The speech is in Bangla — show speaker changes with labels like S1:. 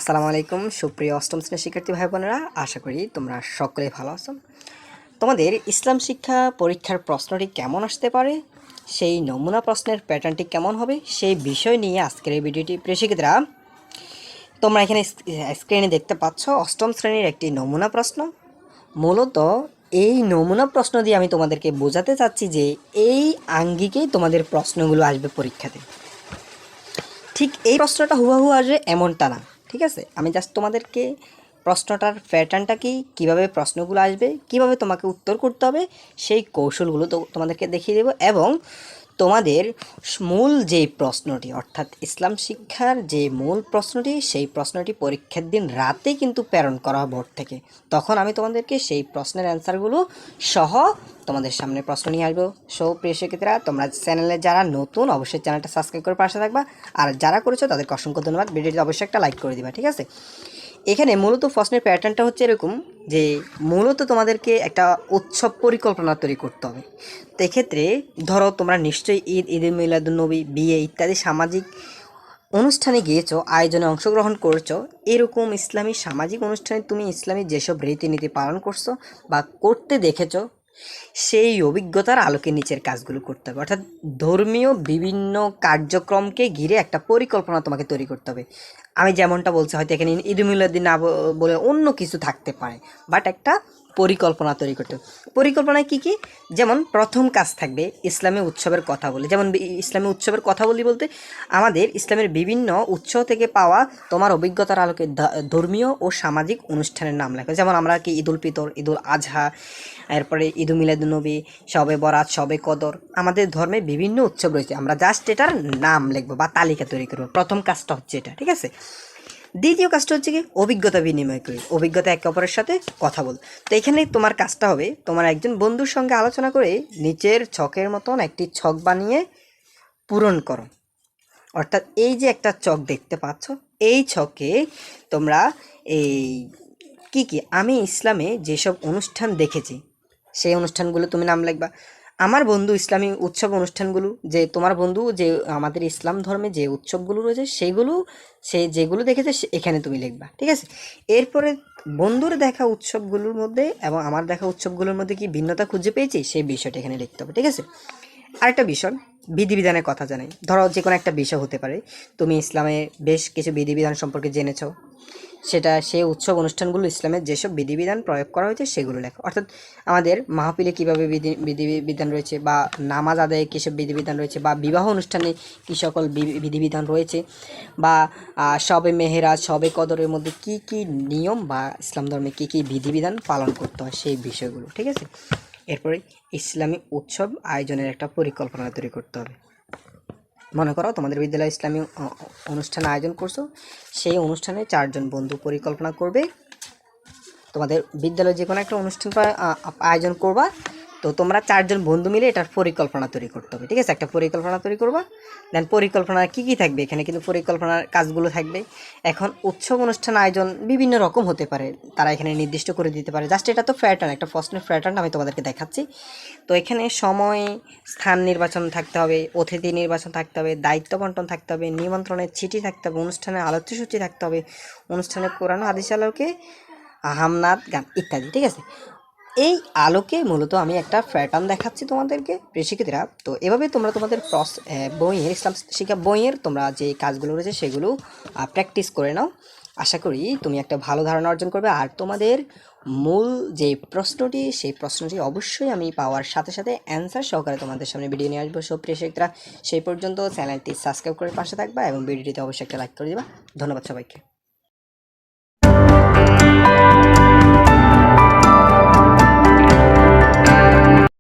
S1: আসসালামু আলাইকুম সুপ্রিয় অষ্টম শ্রেণীর শিক্ষার্থী ভাই বোনেরা, আশা করি তোমরা সকলেই ভালো আছো। তোমাদের ইসলাম শিক্ষা পরীক্ষার প্রশ্নটি কেমন আসতে পারে, সেই নমুনা প্রশ্নের প্যাটার্নটি কেমন হবে, সেই বিষয় নিয়ে আজকের এই ভিডিওটি। প্রিয় শিক্ষার্থীরা, তোমরা এখানে স্ক্রিনে দেখতে পাচ্ছ অষ্টম শ্রেণীর একটি নমুনা প্রশ্ন। মূলত এই নমুনা প্রশ্ন দিয়ে আমি তোমাদেরকে বোঝাতে চাচ্ছি যে এই আঙ্গিকেই তোমাদের প্রশ্নগুলো আসবে পরীক্ষাতে। ঠিক এই প্রশ্নটা হুবহু আসবে এমনটা না, ঠিক আছে? আমি জাস্ট তোমাদেরকে প্রশ্নটার প্যাটার্নটা কীভাবে প্রশ্নগুলো আসবে, কিভাবে তোমাকে উত্তর করতে হবে, সেই কৌশলগুলো তো তোমাদেরকে দেখিয়ে দেবো। এবং তোমাদের মূল যেই প্রশ্নটি, অর্থাৎ ইসলাম শিক্ষার যে মূল প্রশ্নটি, সেই প্রশ্নটি পরীক্ষার দিন রাতে কিন্তু প্রেরণ করা বোর্ড থেকে। তখন আমি তোমাদেরকে সেই প্রশ্নের অ্যান্সারগুলো সহ তোমাদের সামনে প্রশ্ন নিয়ে আসবো। প্রিয় শিক্ষার্থীরা, তোমরা চ্যানেলে যারা নতুন অবশ্যই চ্যানেলটা সাবস্ক্রাইব করে পাশে থাকবা, আর যারা করেছো তাদেরকে অসংখ্য ধন্যবাদ। ভিডিওটি অবশ্যই একটা লাইক করে দিবা, ঠিক আছে? এখানে মূলত প্রশ্নের প্যাটার্নটা হচ্ছে এরকম যে মূলত তোমাদেরকে একটা উৎসব পরিকল্পনা তৈরি করতে হবে। তো এক্ষেত্রে ধরো তোমরা নিশ্চয়ই ঈদে মিলাদুন্নবী, বিয়ে ইত্যাদি সামাজিক অনুষ্ঠানে গিয়েছো, আয়োজনে অংশগ্রহণ করছো। এরকম ইসলামী সামাজিক অনুষ্ঠানে তুমি ইসলামী যেসব রীতিনীতি পালন করছো বা করতে দেখেছো, সেই অভিজ্ঞতার আলোকে নিচের কাজগুলো করতে হবে। অর্থাৎ ধর্মীয় বিভিন্ন কার্যক্রমকে ঘিরে একটা পরিকল্পনা তোমাকে তৈরি করতে হবে। আমি যেমনটা বলছি, হয়তো এখানে ঈদ মিলাদুন না বলে অন্য কিছু থাকতে পারে, বাট একটা পরিকল্পনা তৈরি করতে হবে। পরিকল্পনায় কী কী? যেমন প্রথম কাজ থাকবে ইসলামী উৎসবের কথা বলে। যেমন ইসলামী উৎসবের কথা বলতে আমাদের ইসলামের বিভিন্ন উৎসব থেকে পাওয়া তোমার অভিজ্ঞতার আলোকে ধর্মীয় ও সামাজিক অনুষ্ঠানের নাম লেখো। যেমন আমরা কি ঈদুল ফিতর, ঈদুল আজহা, এরপরে ঈদ মিলাদুন্নবী, শবে বরাত, শবে কদর, আমাদের ধর্মে বিভিন্ন উৎসব রয়েছে। আমরা জাস্ট এটার নাম লিখবো বা তালিকা তৈরি করবো। প্রথম কাজটা হচ্ছে এটা, ঠিক আছে? দ্বিতীয় কাজটা হচ্ছে কি, অভিজ্ঞতা বিনিময় করি, অভিজ্ঞতা একে অপরের সাথে কথা বল। তো এখানে তোমার কাজটা হবে, তোমার একজন বন্ধুর সঙ্গে আলোচনা করে নিচের ছকের মতন একটি ছক বানিয়ে পূরণ করো। অর্থাৎ এই যে একটা ছক দেখতে পাচ্ছ, এই ছকে তোমরা এই কি আমি ইসলামে যেসব অনুষ্ঠান দেখেছি সেই অনুষ্ঠানগুলো তুমি নাম লিখবা। আমার বন্ধু ইসলামী উৎসব অনুষ্ঠানগুলো, যে তোমার বন্ধু যে আমাদের ইসলাম ধর্মে যে উৎসবগুলো রয়েছে সেগুলো, সে যেগুলো দেখেছে এখানে তুমি লিখবা, ঠিক আছে? এরপরে বন্ধুর দেখা উৎসবগুলোর মধ্যে এবং আমার দেখা উৎসবগুলোর মধ্যে কি ভিন্নতা খুঁজে পেয়েছি, সেই বিষয়টা এখানে লিখতে হবে, ঠিক আছে? আরেকটা বিষয়, বিধিবিধানের কথা জানাই। ধরো যে কোনো একটা বিষয় হতে পারে, তুমি ইসলামে বেশ কিছু বিধিবিধান সম্পর্কে জেনেছো, সেটা সেই উৎসব অনুষ্ঠানগুলো ইসলামের যেসব বিধিবিধান প্রয়োগ করা হয়েছে সেগুলো লেখো। অর্থাৎ আমাদের মাহফিলে কীভাবে বিধিবিধান রয়েছে, বা নামাজ আদায়ে কী সব বিধিবিধান রয়েছে, বা বিবাহ অনুষ্ঠানে কী সকল বিধিবিধান রয়েছে, বা শবে মেহেরাজ, শবে কদরের মধ্যে কি কি নিয়ম বা ইসলাম ধর্মে কী কী বিধিবিধান পালন করতে হয়, সেই বিষয়গুলো, ঠিক আছে? এরপরে ইসলামী উৎসব আয়োজনের একটা পরিকল্পনা তৈরি করতে হবে। মনে করো তোমাদের বিদ্যালয়ে ইসলামী অনুষ্ঠান আয়োজন করছো, সেই অনুষ্ঠানে 4 জন বন্ধু পরিকল্পনা করবে তোমাদের বিদ্যালয়ে যে কোনো একটা অনুষ্ঠান আয়োজন করবা। তো তোমরা 4 জন বন্ধু মিলে এটার পরিকল্পনা তৈরি করতে হবে, ঠিক আছে? একটা পরিকল্পনা তৈরি করবা। দেন পরিকল্পনা কী থাকবে, এখানে কিন্তু পরিকল্পনার কাজগুলো থাকবে। এখন উৎসব অনুষ্ঠান আয়োজন বিভিন্ন রকম হতে পারে, তারা এখানে নির্দিষ্ট করে দিতে পারে। জাস্ট এটা তো প্যাটার্ন, একটা প্রশ্নের প্যাটার্ন আমি তোমাদেরকে দেখাচ্ছি। তো এখানে সময়, স্থান নির্বাচন থাকতে হবে, অতিথি নির্বাচন থাকতে হবে, দায়িত্ব বন্টন থাকতে হবে, নিমন্ত্রণের চিঠি থাকতে হবে, অনুষ্ঠানের আলোচ্যসূচি থাকতে হবে, অনুষ্ঠানে কোরআন হাদিস আলোকে হামনাদ গান ইত্যাদি, ঠিক আছে? এই আলোকে মূলত আমি একটা প্যাটার্ন দেখাচ্ছি তোমাদেরকে, প্রিয় শিক্ষার্থীরা। তো এভাবে তোমরা তোমাদের বইয়ের ইসলাম শিক্ষা বইয়ের তোমরা যে কাজগুলো রয়েছে সেগুলো প্র্যাকটিস করে নাও। আশা করি তুমি একটা ভালো ধারণা অর্জন করবে। আর তোমাদের মূল যে প্রশ্নটি, সেই প্রশ্নটি অবশ্যই আমি পাওয়ার সাথে সাথে অ্যান্সার সহকারে তোমাদের সামনে ভিডিও নিয়ে আসবো। সব প্রিয় শিক্ষার্থীরা, সেই পর্যন্ত চ্যানেলটি সাবস্ক্রাইব করে পাশে থাকবা এবং ভিডিওটিতে অবশ্যই একটা লাইক করে দিবা। ধন্যবাদ সবাইকে।